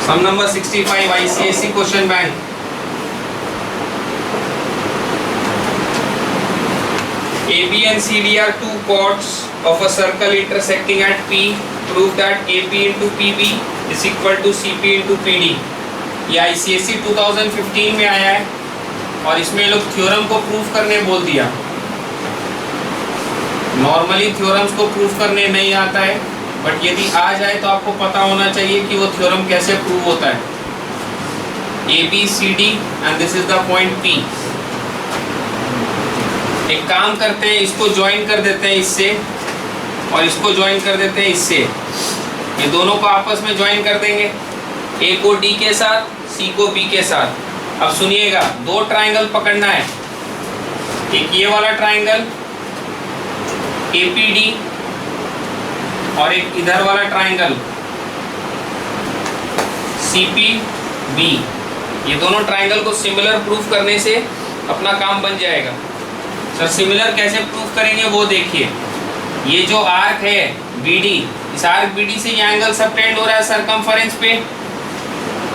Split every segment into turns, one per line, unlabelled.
Sum number 65 ICSE question bank. AB and CD are two chords of a circle intersecting at P. Prove that AP into PB is equal to CP into PD. ये ICSE 2015 में आया है और इसमें लोग theorem को proof करने बोल दिया। नॉर्मली थ्योरम्स को प्रूफ करने नहीं आता है, बट यदि आ जाए तो आपको पता होना चाहिए कि वो थ्योरम कैसे प्रूव होता है। ABCD and this is the point P। एक काम करते हैं, इसको ज्वाइन कर देते हैं इससे और इसको ज्वाइन कर देते हैं इससे। ये दोनों को आपस में ज्वाइन कर देंगे, A को D के साथ, C को B के साथ। अब सुनिएगा, दो ट्राइंगल पकड़ना है, एक ये वाला ट्राइंगल APD और एक इधर वाला ट्राइंगल CPB। ये दोनों ट्राइंगल को सिमिलर प्रूफ करने से अपना काम बन जाएगा। सर सिमिलर कैसे प्रूफ करेंगे वो देखिए। ये जो आर्क है BD, इस आर्क BD से ये एंगल सबटेंड हो रहा है सरकमफेरेंस पे।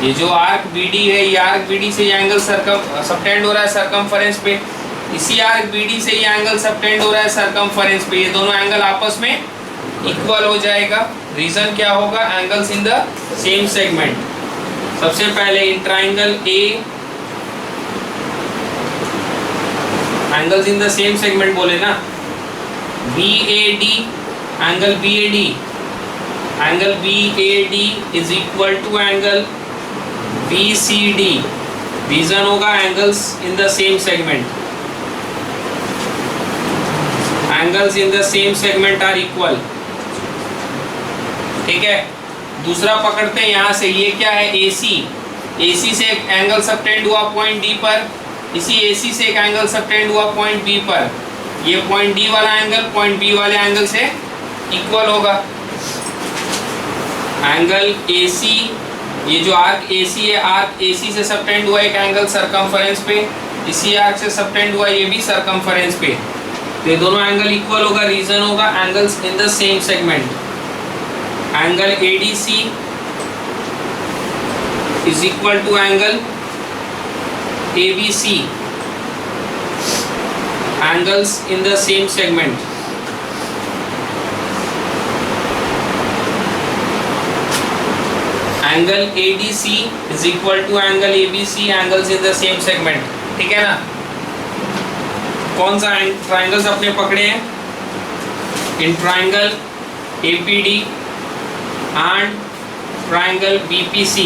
ये जो आर्क BD है, ये आर्क BD से ये एंगल सबटेंड हो रहा है सरकमफेरेंस पे। इसी आर्क BD से ये एंगल सबटेंड हो रहा है सरकमफेरेंस पे। ये दोनों एंगल आपस में इक्वल हो जाएगा। रीजन क्या होगा? Angles in the same segment. सबसे पहले in triangle A, angles in the same segment बोले ना, BAD, angle BAD, angle BAD is equal to angle BCD। Reason होगा angles in the same segment. Angles in the same segment are equal. ठीक है, दूसरा पकड़ते हैं यहाँ से। ये क्या है? AC से एक एंगल सबटेंड हुआ पॉइंट D पर, इसी AC से एक एंगल सबटेंड हुआ पॉइंट B पर। ये पॉइंट D वाला एंगल पॉइंट B वाले एंगल से इक्वल होगा। एंगल AC, ये जो आर्क AC है, आर्क AC से सबटेंड हुआ एक एंगल सरकमफेरेंस पे, इसी आर्क से सबटेंड हुआ ये भी सरकमफेरेंस पे। तो ये दोनों एंगल इक्वल होगा। रीजन होगा angles in the same segment. Angle ADC is equal to angle ABC, angles in the same segment. Angle ADC is equal to angle ABC, angles in the same segment. ठीक है ना? कौन सा triangles अपने पकड़े हैं? In triangle APD and triangle BPC।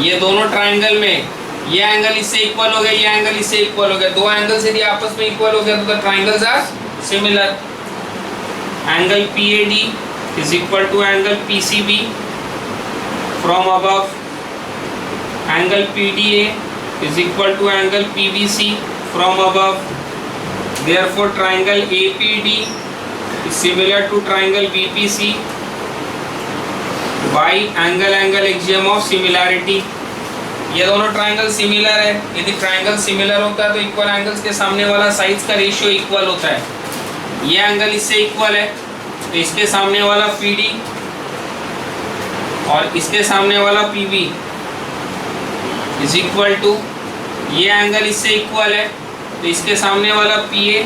ये दोनों ट्राइंगल में ये एंगल इससे इक्वल हो गया, ये एंगल इससे इक्वल हो गया। दो एंगल्स यदि आपस में इक्वल हो गया तो the triangles are similar. Angle PAD is equal to angle PCB from above. Angle PDA is equal to angle PBC from above. Therefore triangle APD is similar to triangle BPC by angle axiom of similarity. ये दोनों triangle similar है। यदि triangle similar होता है तो equal angles के सामने वाला साइड्स का रेशियो इक्वल होता है। ये एंगल इससे इक्वल है तो इसके सामने वाला PD और इसके सामने वाला PB इज इक्वल टू, ये एंगल इससे इक्वल है तो इसके सामने वाला PA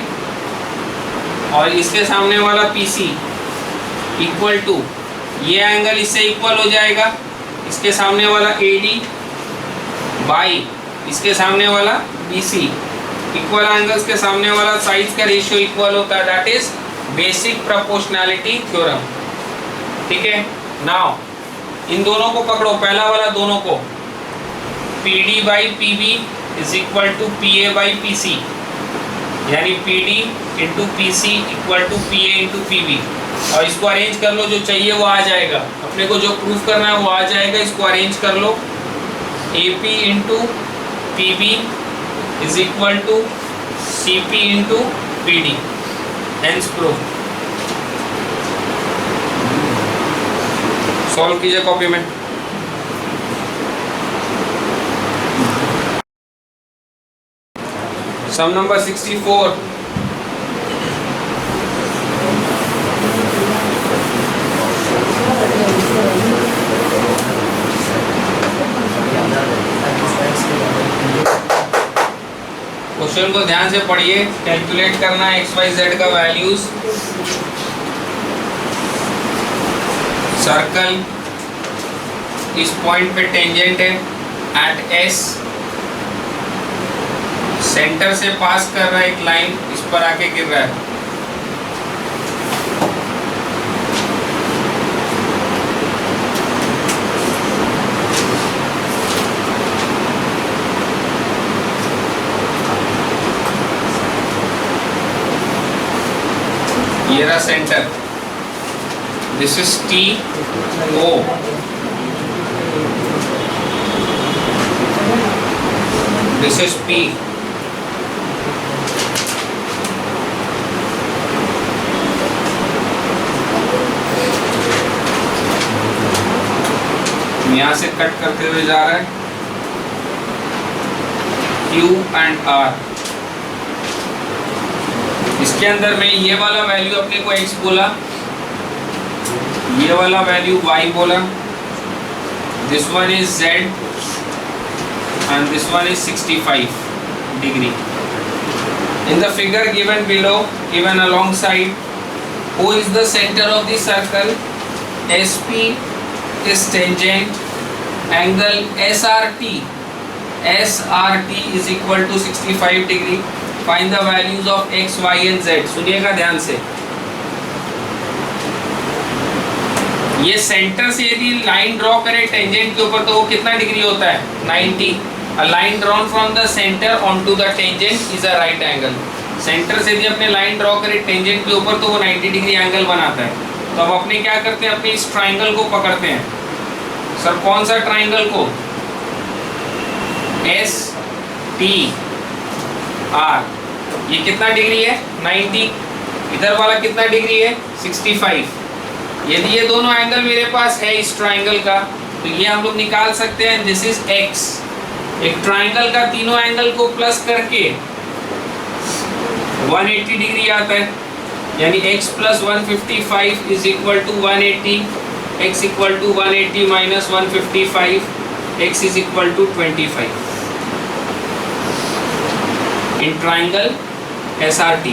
और इसके सामने वाला PC इक्वल टू, ये एंगल इससे इक्वल हो जाएगा, इसके सामने वाला AD बाई इसके सामने वाला BC। इक्वल एंगल्स के सामने वाला साइड्स का रेशियो इक्वल होता है। That is basic proportionality theorem. ठीक है, नाउ इन दोनों को पकड़ो, पहला वाला दोनों को, PD by PB is equal to PA by PC, यानी PD into PC equal to PA into PB। और इसको अरेंज कर लो, जो चाहिए वो आ जाएगा। अपने को जो प्रूफ करना है वो आ जाएगा। इसको अरेंज कर लो। AP into PB is equal to CP into PD। Hence proof. Solve कीजिए कॉपी में। Sum number 64। क्वेश्चन को ध्यान से पढ़िए, कैलकुलेट करना है एक्स वाई जेड का वैल्यूज। सर्कल इस पॉइंट पे टेंजेंट है एट एस, सेंटर से पास कर रहा है एक लाइन, इस पर आके गिर रहा है। ये रहा centre, this is T O, this is P. यहां से कट करते हुए जा रहा है Q एंड R। इसके अंदर में ये वाला वैल्यू अपने को x बोला, ये वाला वैल्यू y बोला, this one is z and this one is 65 degree. In the figure given below, given alongside, who is the center of the circle? SP is tangent angle SRT. SRT is equal to 65 degree. Find the values of x, y and z. सुनिएगा ध्यान से। ये centre से यदि line draw करे tangent के ऊपर तो वो कितना डिग्री होता है? 90. A line drawn from the center onto the tangent is a right angle. Centre से यदि अपने लाइन ड्रॉ करे टेंजेंट के ऊपर तो वो 90 डिग्री एंगल बनाता है। तो अब अपने क्या करते हैं, अपने इस ट्राइंगल को पकड़ते हैं। सर कौन सा ट्राइंगल को? S T R. ये कितना डिग्री है? 90। इधर वाला कितना डिग्री है? 65। यदि ये दोनों एंगल मेरे पास है इस ट्राइंगल का तो ये हम लोग निकाल सकते हैं, दिस इज एक्स। एक ट्राइंगल का तीनों एंगल को प्लस करके 180 डिग्री आता है, यानी x plus 155 is equal to 180, x equal to 180 minus 155, x is equal to 25 in triangle SRT।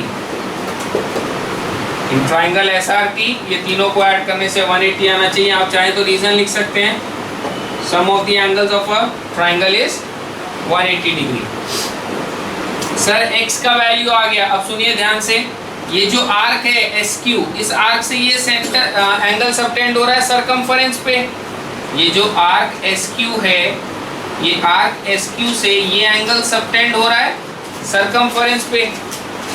In triangle SRT ये तीनों को ऐड करने से 180 आना चाहिए। आप चाहें तो रीजन लिख सकते हैं, sum of the angles of a triangle is 180 degree. Sir x का वैल्यू आ गया। अब सुनिए ध्यान से, ये जो आर्क है SQ, इस आर्क से ये सेंटर एंगल सबटेंड हो रहा है सरकमफरेंस पे। ये जो आर्क SQ है, ये आर्क SQ से ये एंगल सबटेंड हो रहा है सरकमफरेंस पे।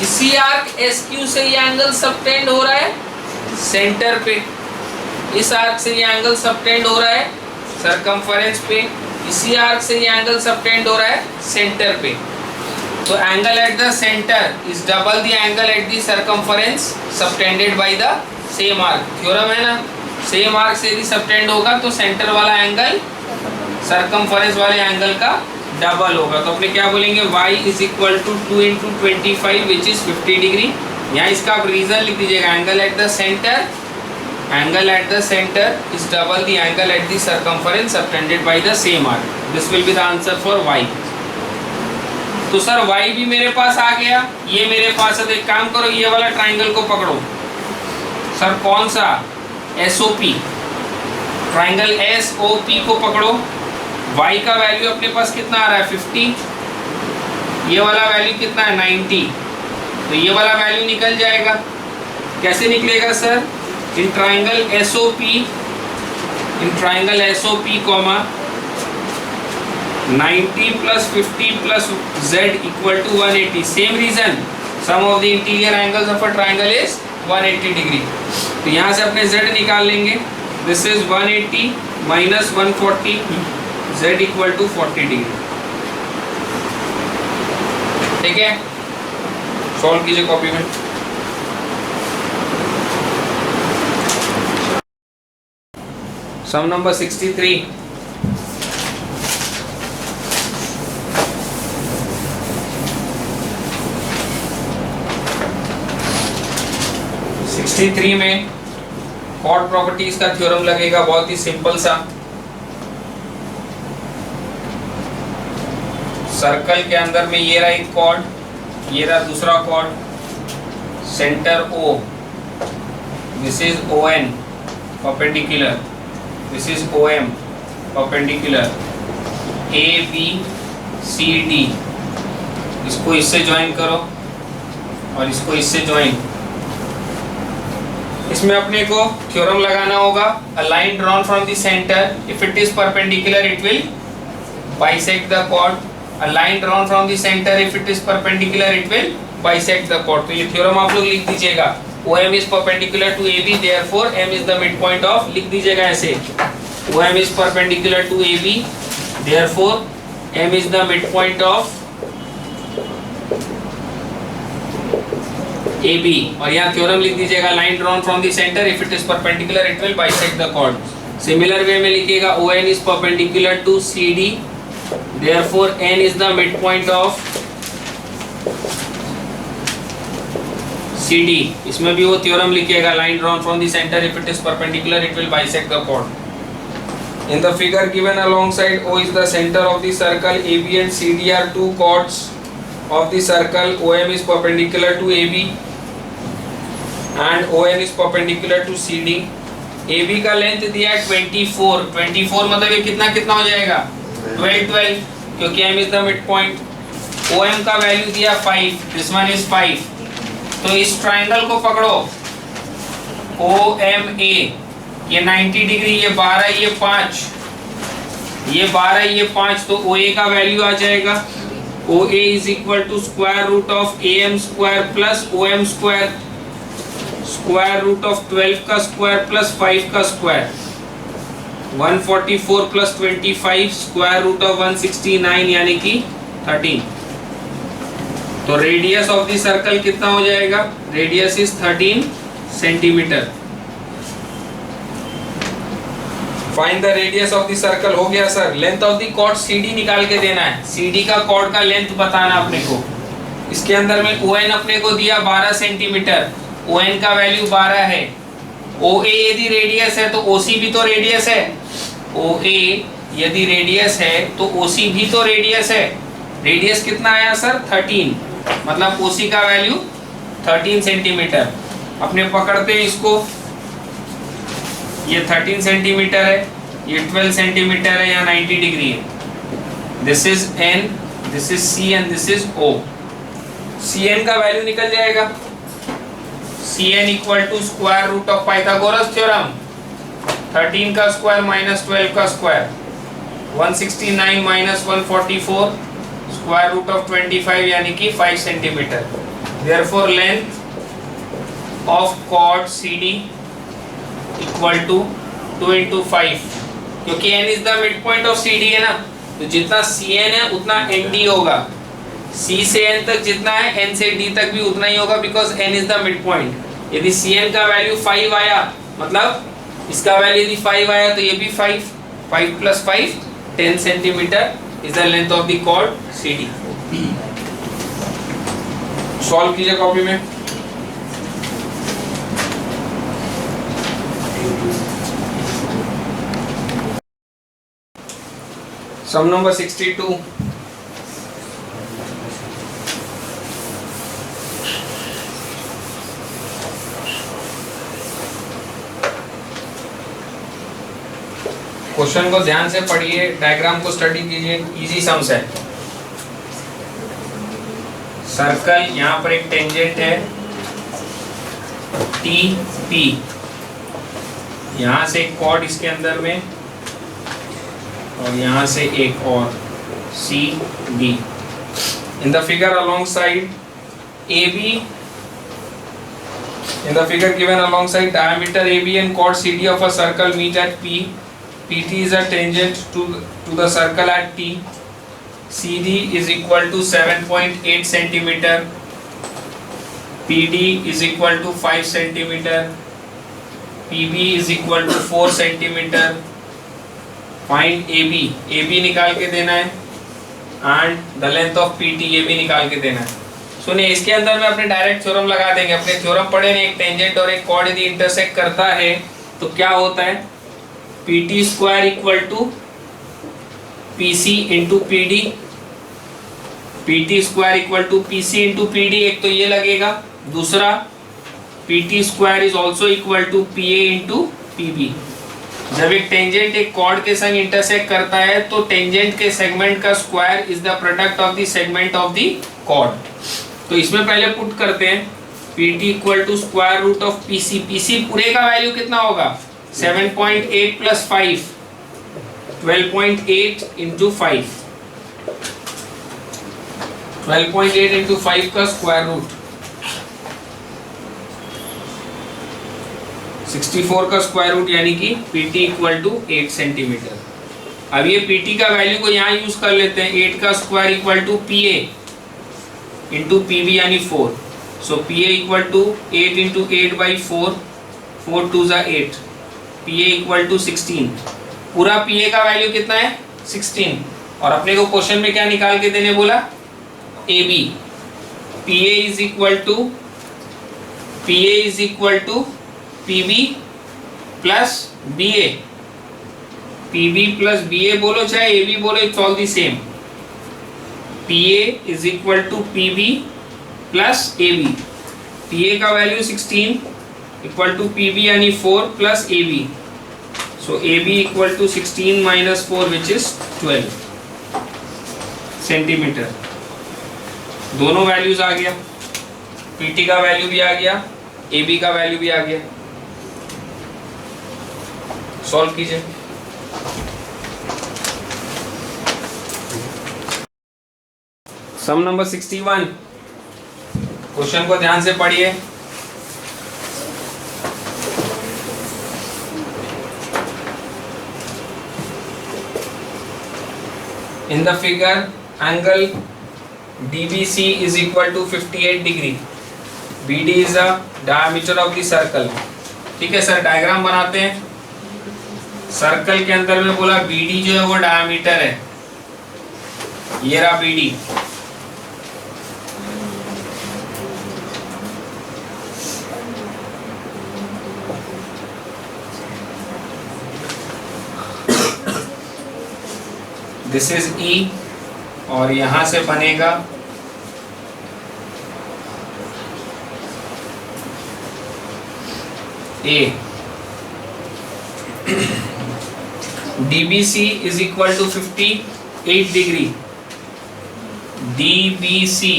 इसी आर्क SQ से ये एंगल सबटेंड हो रहा है सेंटर पे। इस आर्क से ये एंगल सबटेंड हो रहा है सरकमफरेंस पे। इसी आर्क से ये एंगल सबटेंड हो रहा है सेंटर पे। तो angle at the centre is double the angle at the circumference subtended by the same arc. Theorem है ना, सेम आर्क से यदि सबटेंड होगा तो सेंटर वाला एंगल सरकमफरेंस वाले एंगल का डबल होगा। तो अपने क्या बोलेंगे, y is equal to 2 into 25 which is 50 degree. यहाँ इसका आप रीजन लिख दीजिएगा, angle at the centre, angle at the centre is double the angle at the circumference subtended by the same arc. This will be the answer for y। तो sir y भी मेरे पास आ गया, ये मेरे पास है। तो एक काम करो, ये वाला ट्राइंगल को पकड़ो। सर कौन सा? SOP, ट्राइंगल SOP को पकड़ो। y का वैल्यू अपने पास कितना आ रहा है? 50। ये वाला वैल्यू कितना है? 90। तो ये वाला वैल्यू निकल जाएगा। कैसे निकलेगा sir? In triangle SOP, in triangle SOP कॉमा 90 plus 50 plus z equal to 180। Same reason, sum of the interior angles of a triangle is 180 degree. तो यहाँ से अपने z निकाल लेंगे, this is 180 minus 140, z equal to 40 degree. ठीक है, solve कीजिए कॉपी में। Sum number 63। 63 में कॉर्ड प्रॉपर्टीज का थ्योरम लगेगा, बहुत ही सिंपल सा। सर्कल के अंदर में ये रहा एक कॉर्ड, ये रहा दूसरा chord, centre O, this is ON perpendicular, this is OM perpendicular, ABCD, इसको इससे ज्वाइन करो और इसको इससे ज्वाइन। इसमें अपने को थ्योरम लगाना होगा, a line drawn from the centre if it is perpendicular it will bisect the chord, a line drawn from the centre if it is perpendicular it will bisect the chord. तो ये theorem आप लोग लिख दीजिएगा, OM is perpendicular to AB, therefore M is the midpoint of, लिख दीजिएगा ऐसे, OM is perpendicular to AB, therefore M is the midpoint of AB। और यहाँ थ्योरम लिख दीजिएगा, line drawn from the centre if it is perpendicular it will bisect the chord. Similar way में लिखिएगा, ON is perpendicular to CD, therefore N is the midpoint of CD। इसमें भी वो theorem लिखिएगा, line drawn from the centre if it is perpendicular it will bisect the chord. In the figure given alongside O is the center of the circle, AB and CD are two chords of the circle, OM is perpendicular to AB and ON is perpendicular to CD। AB का length दिया है 24, 24 मतलब ये कितना कितना हो जाएगा 12, 12 क्योंकि M is the midpoint। OM का वैल्यू दिया 5, this one is 5। तो इस ट्राइंगल को पकड़ो OMA, ये 90 डिग्री, ये 12, ये 5, ये 12, ये 5, तो OA का वैल्यू आ जाएगा, OA is equal to square root of AM square plus OM square, square root of 12 का स्क्वायर प्लस 5 का square, 144 plus 25 square root of 169 यानी कि 13। तो रेडियस ऑफ द सर्कल कितना हो जाएगा, radius is 13 centimetre. Find the radius of the circle, हो गया sir. Length of the chord CD निकाल के देना है, CD का कॉर्ड का लेंथ बताना अपने को। इसके अंदर में ON अपने को दिया 12 सेंटीमीटर, ON का वैल्यू 12 है। OA यदि रेडियस है तो OC भी तो रेडियस है, OA यदि रेडियस है तो OC भी तो रेडियस है। रेडियस कितना आया सर 13, मतलब OC का वैल्यू 13 सेंटीमीटर। अपने पकड़ते हैं इसको, ये 13 सेंटीमीटर है, ये 12 सेंटीमीटर है, या 90 डिग्री है। This is N, this is C and this is O। Cn का वैल्यू निकल जाएगा, Cn equal to square root of Pythagoras theorem, 13 का स्क्वायर माइनस 12 का square, 169 minus 144 square root of 25 यानी कि 5 centimetre. Therefore length of chord CD equal to 2 into 5, क्योंकि N is the midpoint of CD है ना, तो जितना Cn है उतना ND होगा। C से N तक जितना है N से D तक भी उतना ही होगा, because N is the mid point. यदि Cn का वैल्यू 5 आया, मतलब इसका वैल्यू यदि 5 आया तो ये भी 5 plus 5 10 centimetre is the length of the chord CD। Solve कीजिए कॉपी में। सम नंबर 62, क्वेश्चन को ध्यान से पढ़िए, डायग्राम को स्टडी कीजिए, इजी सम्स है। सर्कल, यहाँ पर एक टेंजेंट है TP, यहाँ से एक कॉर्ड इसके अंदर में, और यहाँ से एक और CD। In the figure alongside AB, in the figure given alongside diameter AB and chord CD of a circle meet at P. PT is a tangent to the circle at T. CD is equal to 7.8 centimeter. PD is equal to 5 centimeter. PB is equal to 4 centimeter. Find AB. AB निकाल के देना है, and the length of PT ये भी निकाल के देना है। सुनिए, इसके अंदर में अपने डायरेक्ट थ्योरम लगा देंगे। अपने थ्योरम पढ़े ने, एक टेंजेंट और एक कॉर्ड यदि इंटरसेक्ट करता है तो क्या होता है, PT square equal to PC into PD, PT square equal to PC into PD, एक तो ये लगेगा, दूसरा PT square is also equal to PA into PB। जब एक टेंजेंट एक कॉर्ड के संग इंटरसेक्ट करता है तो टेंजेंट के सेगमेंट का square is the product of the segment of the chord. तो इसमें पहले पुट करते हैं PT equal to square root of PC। PC पूरे का वैल्यू कितना होगा 7.8 प्लस 5, 12.8 इंटू 5, 12.8 इंटू 5 का स्क्वायर रूट 64 का स्क्वायर रूट, यानी कि PT इक्वल टू 8 सेंटीमीटर। अब ये PT का वैल्यू को यहाँ यूज कर लेते हैं, 8 का square equal to PA into PB यानी 4। So PA equal to 8 into 8 by 4, 4 2 ज़ा 8, PA इक्वल टू 16। पूरा PA का वैल्यू कितना है 16, और अपने को क्वेश्चन में क्या निकाल के देने बोला AB। PA is equal to PB plus BA, PB plus BA बोलो चाहे AB बोलो, it's all the same. PA is equal to PB plus AB। PA का वैल्यू 16 इक्वल टू PB यानी 4 plus AB। So AB equal to 16 minus 4 which is 12 centimetre. दोनों values आ गया, PT का value भी आ गया, AB का वैल्यू भी आ गया। सॉल्व कीजिए। सम नंबर 61, क्वेश्चन को ध्यान से पढ़िए। इन the figure angle DBC is equal to 58 degree, BD is the diameter of the circle। ठीक है सर, डायग्राम बनाते हैं। सर्कल के अंदर में बोला BD जो है वो डायमीटर है, ये रहा BD। दिस इज E, और यहां से बनेगा A। DBC is equal to 58 degree. DBC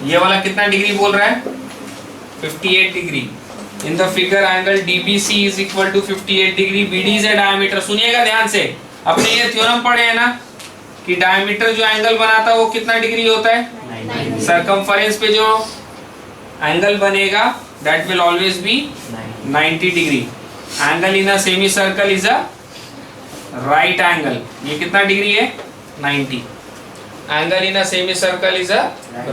ये वाला कितना डिग्री बोल रहा है 58 degree. In the figure angle DBC is equal to 58 degree, BD is a diameter. सुनिएगा ध्यान से, अपने ये थ्योरम पढ़े हैं ना कि डायमीटर जो एंगल बनाता है वो कितना डिग्री होता है, सरकमफरेंस पे जो एंगल बनेगा that will always be 90 degree. Angle in a semicircle is a right angle, ये कितना डिग्री है 90। Angle in a semicircle is a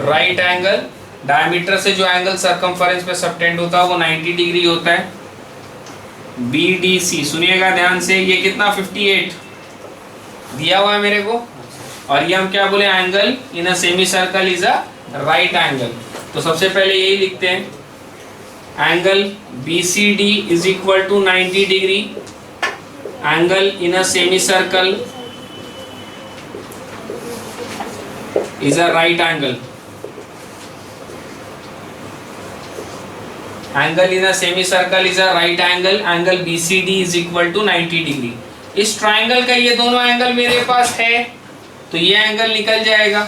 right angle. Diameter से जो एंगल सरकमफरेंस पे सबटेंड होता है वो 90 डिग्री होता है। BDC सुनिएगा ध्यान से, ये कितना 58 दिया हुआ है मेरे को, और ये हम क्या बोले angle in a semicircle is a right angle. तो सबसे पहले यही लिखते हैं, angle BCD is equal to 90 degree, angle in a semicircle is a right angle. Angle in a semicircle is a right angle, angle BCD is equal to 90 degree. इस triangle का ये दोनों angle मेरे पास है तो ये angle निकल जाएगा।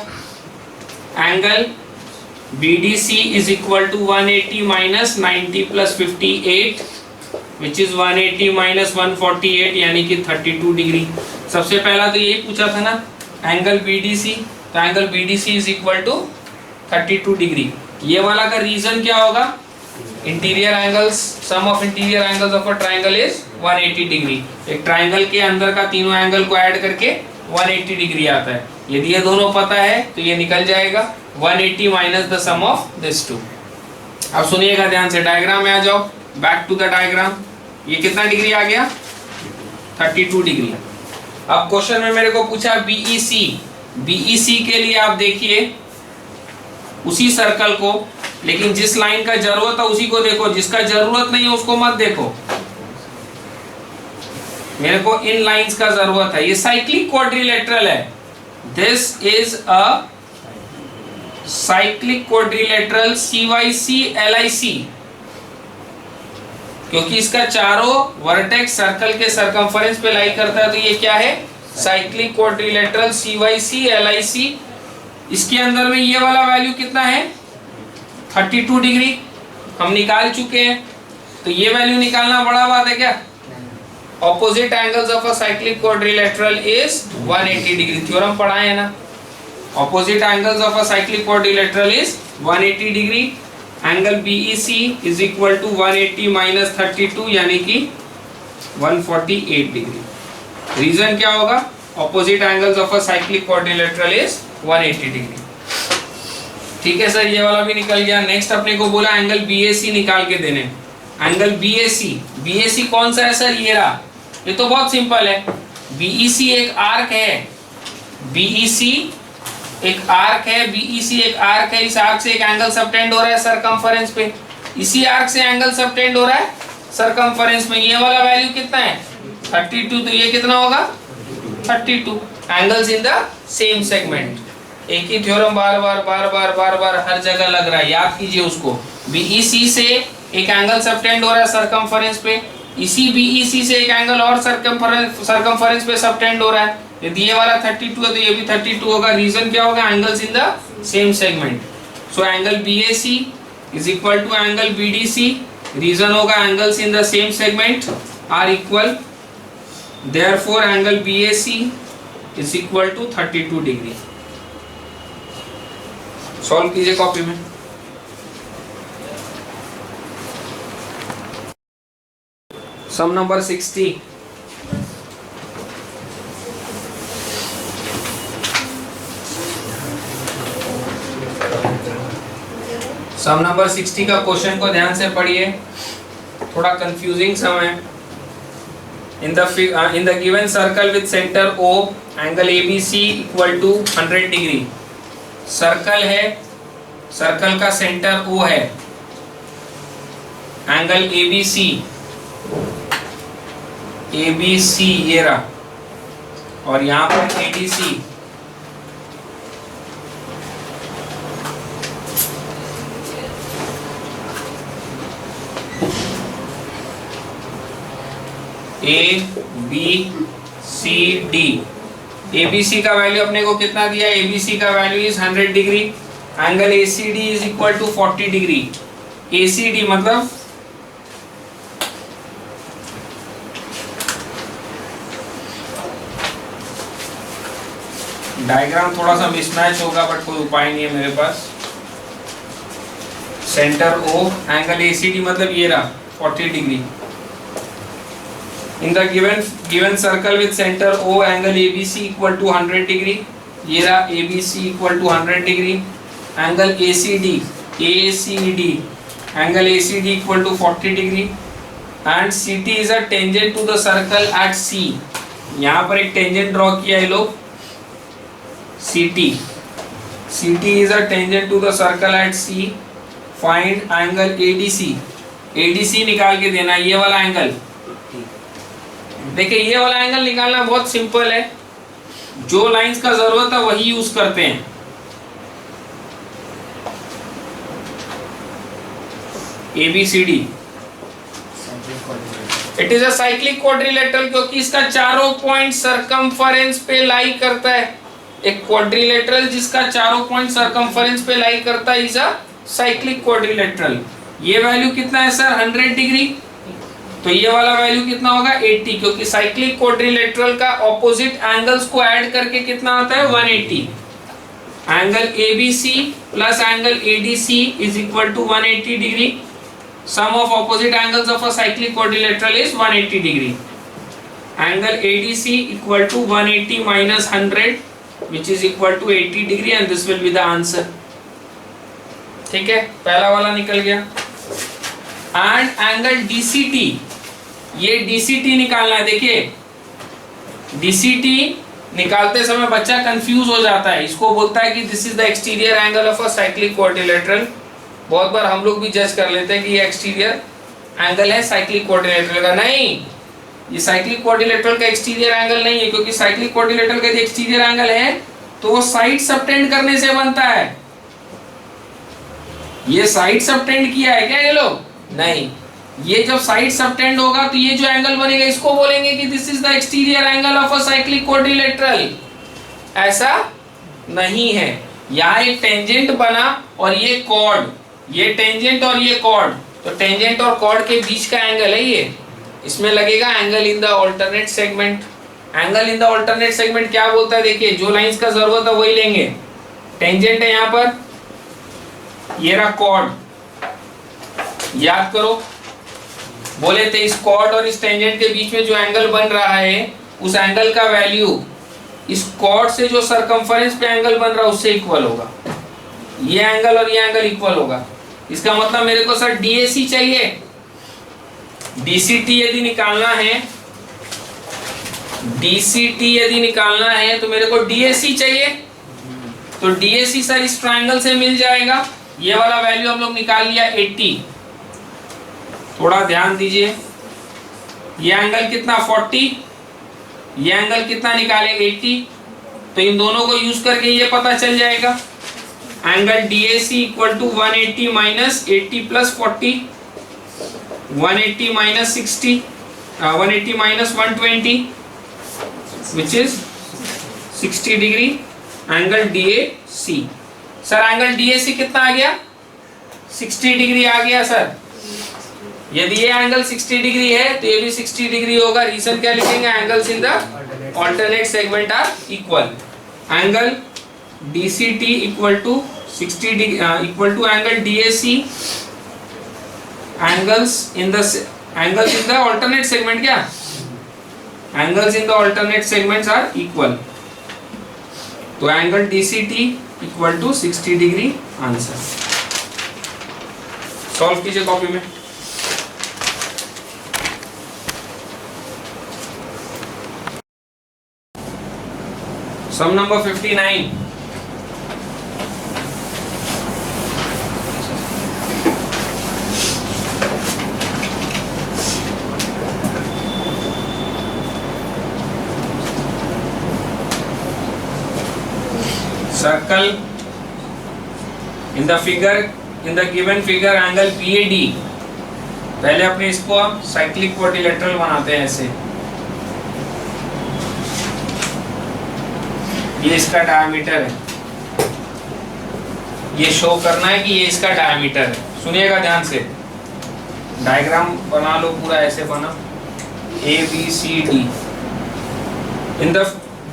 Angle BDC is equal to 180 minus 90 plus 58 which is 180 minus 148 यानी कि 32 डिग्री। सबसे पहला तो यही पूछा था ना एंगल BDC, तो angle BDC is equal to 32 degree. ये वाला का रीजन क्या होगा, interior angles, sum of interior angles of a triangle is 180 degree. एक ट्राइंगल के अंदर का तीनों एंगल को ऐड करके 180 डिग्री आता है। यदि ये दोनों पता है तो ये निकल जाएगा 180 minus the sum of this two. अब सुनिएगा ध्यान से, डायग्राम में आ जाओ, बैक टू द डायग्राम। ये कितना डिग्री आ गया 32 डिग्री। अब क्वेश्चन में मेरे को पूछा BEC। BEC के लिए आप देखिए उसी सर्कल को, लेकिन जिस लाइन का जरूरत है उसी को देखो, जिसका जरूरत नहीं है उसको मत देखो। मेरे को इन लाइंस का जरूरत है। ये साइक्लिक क्वाड्रिलेटरल है, this is a cyclic quadrilateral CYC LIC, क्योंकि इसका चारों वर्टेक्स सर्कल के सरकमफरेंस पे लाई करता है, तो ये क्या है? Cyclic quadrilateral CYC LIC। इसके अंदर में ये वाला वैल्यू कितना है? 32 डिग्री हम निकाल चुके हैं, तो ये वैल्यू निकालना बड़ा बात है क्या? Opposite angles of a cyclic quadrilateral is 180 degree, theorem पढ़ाए है ना। Opposite angles of a cyclic quadrilateral is 180 degree. Angle BEC is equal to 180 minus 32 यानी कि 148 डिग्री। रीजन क्या होगा? Opposite angles of a cyclic quadrilateral is 180 degree. ठीक है sir, ये वाला भी निकल गया। नेक्स्ट अपने को बोला एंगल BAC निकाल के देने। एंगल BAC कौन सा है सर? ये रहा। ये तो बहुत सिंपल है। BEC एक आर्क है, BEC एक आर्क है, इस आर्क से एक एंगल सबटेंड हो रहा है सरकमफरेंस पे, इसी आर्क से एंगल सबटेंड हो रहा है सरकमफरेंस में। ये वाला वैल्यू कितना है? 32, तो ये कितना होगा? 32 angles in the same segment. एक ही थ्योरम बार बार हर जगह लग रहा है, याद कीजिए उसको। BEC से एक एंगल सबटेंड हो रहा है सरकमफरेंस पे, इसी BEC से एक एंगल और सरकमफरेंस पे सबटेंड हो रहा है। यदि ये वाला 32 है तो ये भी 32 होगा। रीजन क्या होगा? Angles in the same segment. So angle BAC is equal to angle BDC। Reason होगा angles in the same segment are equal, therefore angle BAC is equal to 32 degree. Solve कीजिए कॉपी में। Sum number 60। सम number 60 का question को ध्यान से पढ़िए, थोड़ा confusing सम है। In the given circle with centre O, angle ABC equal to 100 degree. Circle है, सर्कल का सेंटर O है, एंगल ABC ये रहा, और यहाँ पर ADC। ABCD, ABC का वैल्यू अपने को कितना दिया? ABC का value is 100 degree. Angle ACD is equal to 40 degree. ACD मतलब डायग्राम थोड़ा सा मिसमैच होगा, बट कोई उपाय नहीं है मेरे पास। सेंटर O, एंगल ACD मतलब ये रहा 40 degree. In the given circle with center O, angle ABC equal to 100 degree. ये रहा ABC equal to 100 degree. Angle ACD angle ACD equal to 40 degree. And CT is a tangent to the circle at C. यहाँ पर एक tangent draw किया है लोग, CT is a tangent to the circle at C. Find angle ADC निकाल के देना। ये वाला एंगल देखिए, ये वाला एंगल निकालना बहुत सिंपल है, जो लाइंस का जरूरत है वही यूज करते हैं। ABCD it is a cyclic quadrilateral, क्योंकि इसका चारों पॉइंट सरकमफरेंस पे लाई करता है। एक क्वाड्रिलेटरल जिसका चारों पॉइंट सरकमफरेंस पे लाई करता है इज अ साइक्लिक क्वाड्रिलेटरल। ये वैल्यू कितना है सर? 100 डिग्री। तो ये वाला वैल्यू कितना होगा? 80, क्योंकि साइक्लिक क्वाड्रिलेटरल का ऑपोजिट एंगल्स को ऐड करके कितना आता है? 180। Angle ABC plus angle ADC is equal to 180 degree. Sum of opposite angles of a cyclic quadrilateral is 180 degree. Angle ADC equal to 180 minus 100 which is equal to 80 degree, and this will be the answer. ठीक है, पहला वाला निकल गया। And angle DCT, ये DCT निकालना है। देखिए, DCT निकालते समय बच्चा कंफ्यूज हो जाता है, इसको बोलता है कि this is the exterior angle of a cyclic quadrilateral. बहुत बार हम लोग भी जज कर लेते हैं कि ये एक्सटीरियर एंगल है साइक्लिक क्वाड्रिलेटरल का। नहीं, ये साइक्लिक क्वाड्रिलेटरल का एक्सटीरियर एंगल नहीं है, क्योंकि साइक्लिक क्वाड्रिलेटरल का एक्सटीरियर एंगल है तो वो साइड सबटेंड करने से बनता है। ये साइड सबटेंड किया है क्या ये लोग? नहीं, ये जब साइड सबटेंड होगा तो ये जो एंगल बनेगा इसको बोलेंगे कि this is the exterior angle of a cyclic quadrilateral. ऐसा नहीं है, यहाँ एक टेंजेंट बना और ये कॉर्ड, ये टेंजेंट और ये कॉर्ड, तो टेंजेंट और कॉर्ड के बीच का एंगल है ये, इसमें लगेगा angle in the alternate segment. Angle in the alternate segment क्या बोलता है? देखिए, जो लाइंस का जरूरत है वही लेंगे। टेंजेंट है यहाँ पर, ये रहा कॉर्ड, याद करो बोले थे इस कॉर्ड और इस टेंजेंट के बीच में जो एंगल बन रहा है उस एंगल का वैल्यू इस कॉर्ड से जो सरकमफरेंस पे एंगल बन रहा है उससे इक्वल होगा। ये एंगल और ये एंगल इक्वल होगा। इसका मतलब मेरे को सर डीएसी चाहिए, डीसीटी यदि निकालना है, डीसीटी यदि निकालना है तो मेरे को डीएसी चाहिए। तो डीएसी सर इस ट्रायंगल से मिल जाएगा। ये वाला वैल्यू हम लोग निकाल लिया 80। थोड़ा ध्यान दीजिए, ये एंगल कितना 40, ये एंगल कितना निकाले 80, तो इन दोनों को यूज करके ये पता चल जाएगा angle DAC equal to 180 minus 80 plus 40, 180 minus 60, 180 minus 120 which is 60 degree angle DAC। Sir angle DAC कितना आ गया? 60 डिग्री आ गया सर। यदि ये एंगल 60 डिग्री है तो ये भी 60 डिग्री होगा। रीजन क्या लिखेंगे? Angles in the alternate segment are equal. Angle DCT equal to 60 degree equal to angle DAC, angles in the alternate segment, क्या angles in the alternate segment are equal. तो angle DCT equal to 60 degree answer. Solve कीजिए copy में। Sum number 59। Circle in the figure, in the given figure angle PAD। पहले अपने इसको cyclic quadrilateral बनाते हैं ऐसे। ये इसका डायमीटर है, ये शो करना है कि ये इसका डायमीटर है। सुनिएगा ध्यान से, डायग्राम बना लो पूरा ऐसे बना ABCD। In the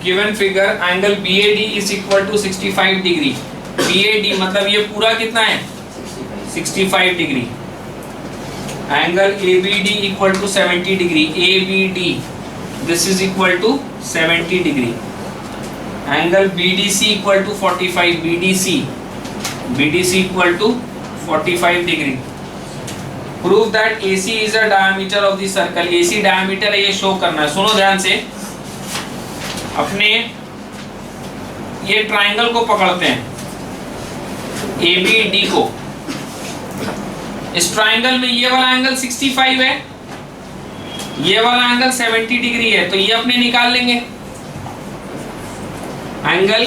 given figure angle BAD is equal to 65 degree. BAD मतलब ये पूरा कितना है? 65 degree. Angle ABD equal to 70 degree. ABD this is equal to 70 degree. Angle BDC equal to 45। BDC equal to 45 degree. Prove that AC is a diameter of the circle. AC diameter है, ये show करना है। सुनो ध्यान से, अपने ये triangle को पकड़ते हैं ABD को। इस ट्राइंगल में ये वाला एंगल 65 है, ये वाला एंगल 70 डिग्री है, तो ये अपने निकाल लेंगे। Angle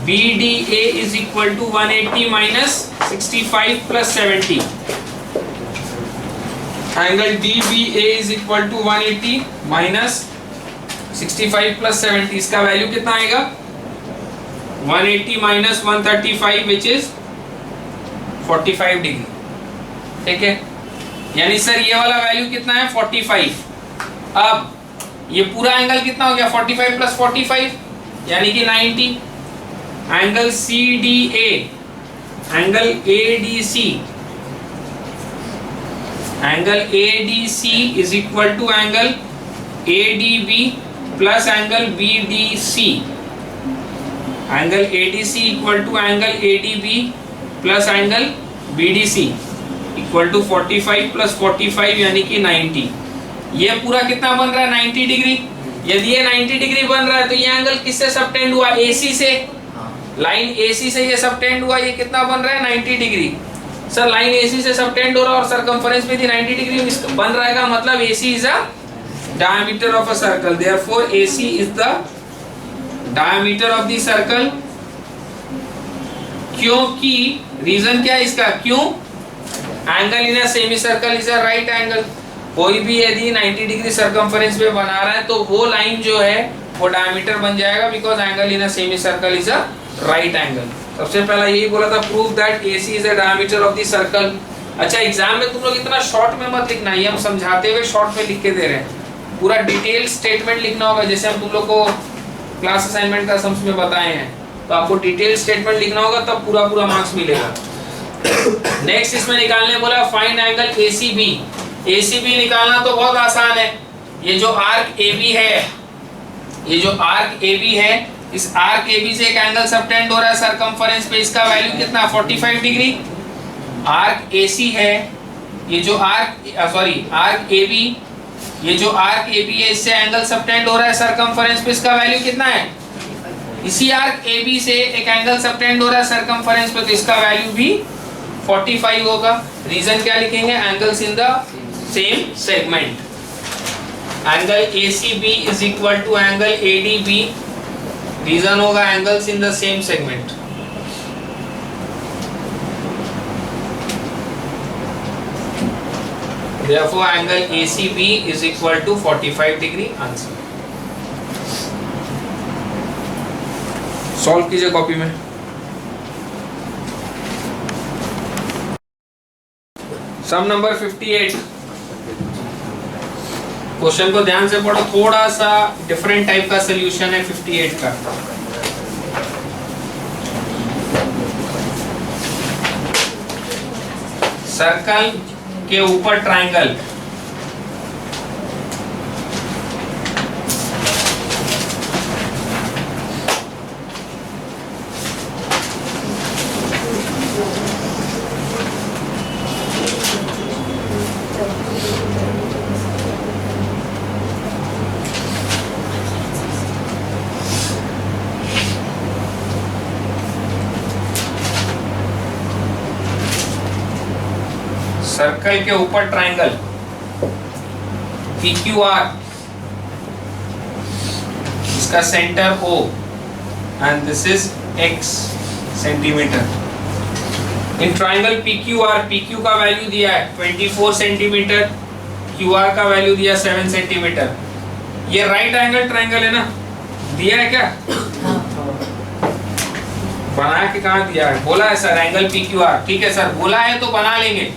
BDA is equal to 180 minus 65 plus 70। Angle DBA is equal to 180 minus 65 plus 70। इसका वैल्यू कितना आएगा? 180 माइनस 135 विच इज 45 डिग्री। ठीक है, यानी सर ये वाला वैल्यू कितना है? 45। अब ये पूरा एंगल कितना हो गया? 45 प्लस 45 यानी कि 90। Angle CDA, angle ADC, angle ADC is equal to angle ADB plus angle BDC। Angle ADC equal to angle ADB plus angle BDC equal to 45 plus 45 यानी कि 90। ये पूरा कितना बन रहा है? 90 डिग्री। यदि ये 90 डिग्री बन रहा है तो ये एंगल किससे सबटेंड हुआ? AC से। लाइन AC से ये सबटेंड हुआ, ये कितना बन रहा है? 90 डिग्री। सर लाइन AC से सबटेंड हो रहा है और सरकमफरेंस भी 90 डिग्री बन रहेगा, मतलब AC is a diameter of a circle. Therefore AC is the diameter of the circle. क्योंकि रीजन क्या है इसका, क्यों? Angle in a semicircle is a right angle. कोई भी यदि 90 डिग्री सर्कमफरेंस पे बना रहा है तो वो लाइन जो है वो डायमीटर बन जाएगा, because angle in a semicircle is a right angle. सबसे पहला यही बोला था, prove that AC is the diameter of the circle. अच्छा, एग्जाम में तुम लोग इतना शॉर्ट में मत लिखना, ये हम समझाते हुए शॉर्ट में लिख के दे रहे हैं। पूरा डिटेल स्टेटमेंट लिखना होगा, जैसे हम तुम लोग को क्लास असाइनमेंट का सम्स में बताए हैं, तो आपको डिटेल स्टेटमेंट लिखना होगा, तब पूरा पूरा मार्क्स मिलेगा। नेक्स्ट इसमें निकालने बोला फाइंड एंगल ACB। ACB निकालना तो बहुत आसान है। ये जो आर्क AB है, ये जो आर्क AB है, इस आर्क AB से एक एंगल सबटेंड हो रहा है सरकमफरेंस पे, इसका वैल्यू कितना, 45 डिग्री। आर्क AC है, ये जो आर्क AB, ये जो आर्क AB है, इससे एंगल सबटेंड हो रहा है सरकमफरेंस पे, इसका वैल्यू कितना है? इसी आर्क AB से एक एंगल सबटेंड हो रहा है सरकमफरेंस पे, तो इसका वैल्यू भी 45 होगा। रीजन क्या लिखेंगे, angles in the same segment. Angle ACB is equal to angle ADB, reason होगा angles in the same segment. Therefore angle ACB is equal to 45 degree। Answer solve कीजिए कॉपी में। Sum number 58। क्वेश्चन को ध्यान से पढ़ो, थोड़ा सा different type का सोल्यूशन है 58 का। सर्कल के ऊपर ट्रायंगल, सर्कल के ऊपर ट्रायंगल PQR, इसका centre O and this is x centimetre. In triangle PQR, PQ का वैल्यू दिया है 24 सेंटीमीटर, QR का वैल्यू दिया 7 सेंटीमीटर। ये राइट एंगल ट्रायंगल है ना, दिया है क्या? बना के कहाँ दिया है? बोला है सर एंगल PQR, ठीक है सर, बोला है तो बना लेंगे।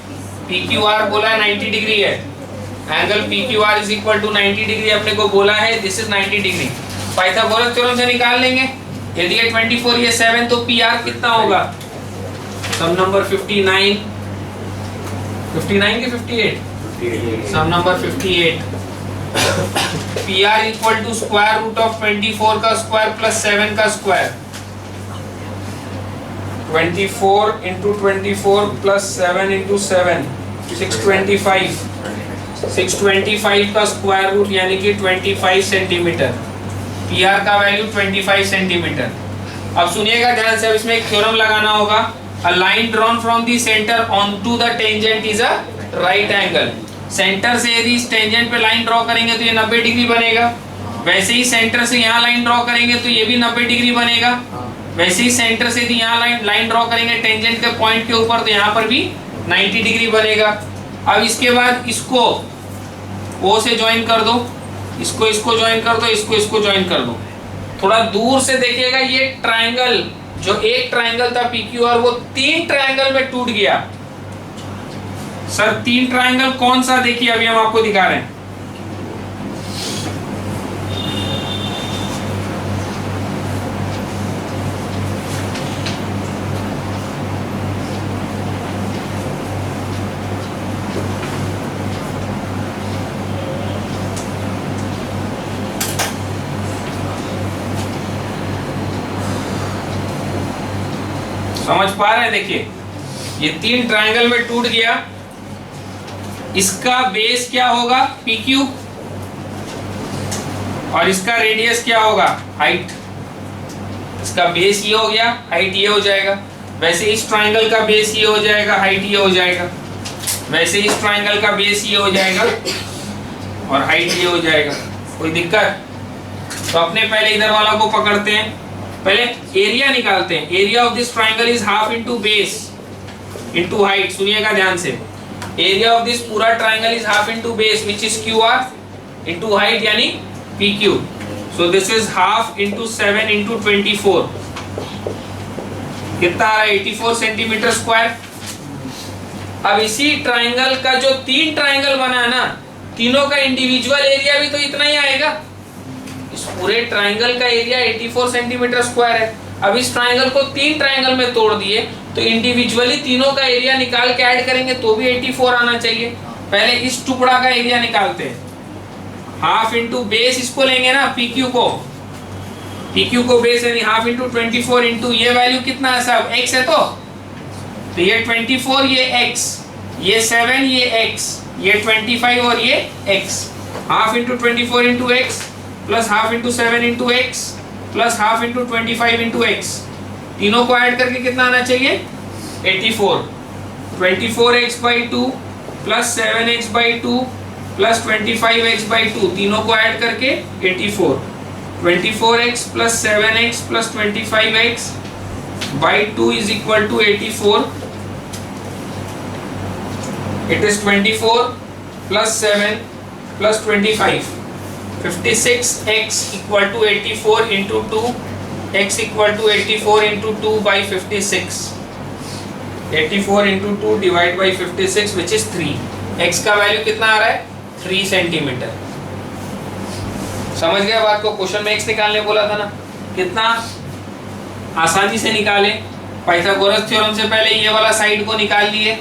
PQR बोला है 90 डिग्री है, angle PQR is equal to 90 degree अपने को बोला है, this is 90 degree. Pythagoras theorem से निकाल लेंगे, यदि ये 24 ये 7 तो PR कितना होगा? सम नंबर 59 की 58, sum number 58। PR equal to square root of 24 का स्क्वायर प्लस 7 का स्क्वायर। 24 into 24 plus 7 into 7 625। 625 का स्क्वायर रूट यानी कि 25 सेंटीमीटर। PR का वैल्यू 25 सेंटीमीटर। अब सुनिएगा ध्यान से, अब इसमें एक थ्योरम लगाना होगा, a line drawn from the center onto the tangent is a right angle। Centre से यदि इस टेंजेंट पे लाइन ड्रॉ करेंगे तो ये 90 डिग्री बनेगा, वैसे ही सेंटर से यहाँ लाइन ड्रॉ करेंगे तो ये भी 90 डिग्री बनेगा, वैसे ही सेंटर से यदि यहाँ लाइन ड्रॉ करेंगे टेंजेंट के पॉइंट के ऊपर तो यहाँ पर भी 90 डिग्री बनेगा। अब इसके बाद इसको O से ज्वाइन कर दो, इसको ज्वाइन कर दो, इसको ज्वाइन कर दो। थोड़ा दूर से देखिएगा, ये ट्रायंगल जो एक ट्रायंगल था PQR वो 3 ट्रायंगल में टूट गया। सर 3 ट्रायंगल कौन सा, देखिए अभी हम आपको दिखा रहे हैं। समझ पा रहे हैं? देखिए ये 3 ट्रायंगल में टूट गया, इसका बेस क्या होगा PQ और इसका रेडियस क्या होगा हाइट। इसका बेस ये हो गया, हाइट ये हो जाएगा, वैसे इस ट्रायंगल का बेस ये हो जाएगा, हाइट ये हो जाएगा, वैसे इस ट्रायंगल का बेस ये हो जाएगा और हाइट ये हो जाएगा। कोई दिक्कत? तो अपने पहले इधर वाला को पकड़ते हैं, पहले एरिया निकालते हैं। Area of this triangle is half into base, into height, सुनिएगा ध्यान से, एरिया ऑफ दिस पूरा triangle is half into base which is Q R into height यानी P Q. So this is half into 7 into 24, कितना आ रहा है 84 centimetre square. अब इसी ट्राइंगल का जो 3 ट्राइंगल बना ना, तीनों का इंडिविजुअल एरिया भी तो इतना ही आएगा। इस पूरे ट्राइंगल का एरिया 84 सेंटीमीटर स्क्वायर है। अब इस ट्राइंगल को 3 ट्राइंगल में तोड़ दिए तो इंडिविजुअली तीनों का एरिया निकाल के ऐड करेंगे तो भी 84 आना चाहिए। पहले इस टुकड़ा का एरिया निकालते हैं, हाफ इंटू बेस इसको लेंगे ना पी क्यू को, पी क्यू को बेस यानी हाफ इंटू 24 इंटू ये वैल्यू कितना है साहब x है, तो ये 24 ये x, ये 7 ये x, ये 25 और ये x, half into 24 into x plus half into 7 into x plus half into 25 into x, तीनों को ऐड करके कितना आना चाहिए 84। 24x/2 plus 7x/2 plus 25x/2, तीनों को ऐड करके 84। 24x plus 7x plus 25x/2 is equal to 84। It is 24 प्लस 7 plus 25, 56x equal to 84 into 2, x equal to 84 into 2 by 56, 84 into 2 divide by 56 which is 3। x का value कितना आ रहा है 3 centimetre. समझ गया बात को? क्वेश्चन में x निकालने बोला था ना, कितना आसानी से निकाले। पाइथागोरस थ्योरम से पहले ये वाला साइड को निकाल लिए,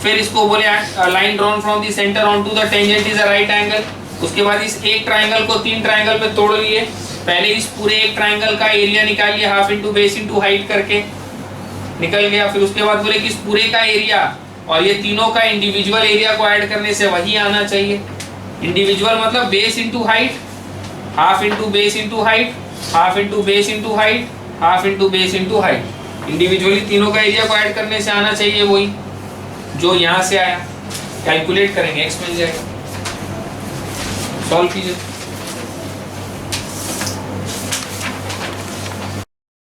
फिर इसको बोले line drawn from the centre on to the tangent is a right angle. उसके बाद इस एक ट्राइंगल को 3 ट्राइंगल में तोड़ लिए, पहले इस पूरे एक ट्राइंगल का एरिया निकालिए half into base into height करके, निकल गया। फिर उसके बाद बोले कि इस पूरे का एरिया और ये तीनों का इंडिविजुअल एरिया को ऐड करने से वही आना चाहिए। इंडिविजुअल मतलब base into height, half into base into height, half into base into height, half into base into height. Individually तीनों का एरिया को ऐड करने से आना चाहिए वही जो यहाँ से आया। कैलकुलेट करेंगे, एक्स मिल जाएगा। सॉल्व कीजिए।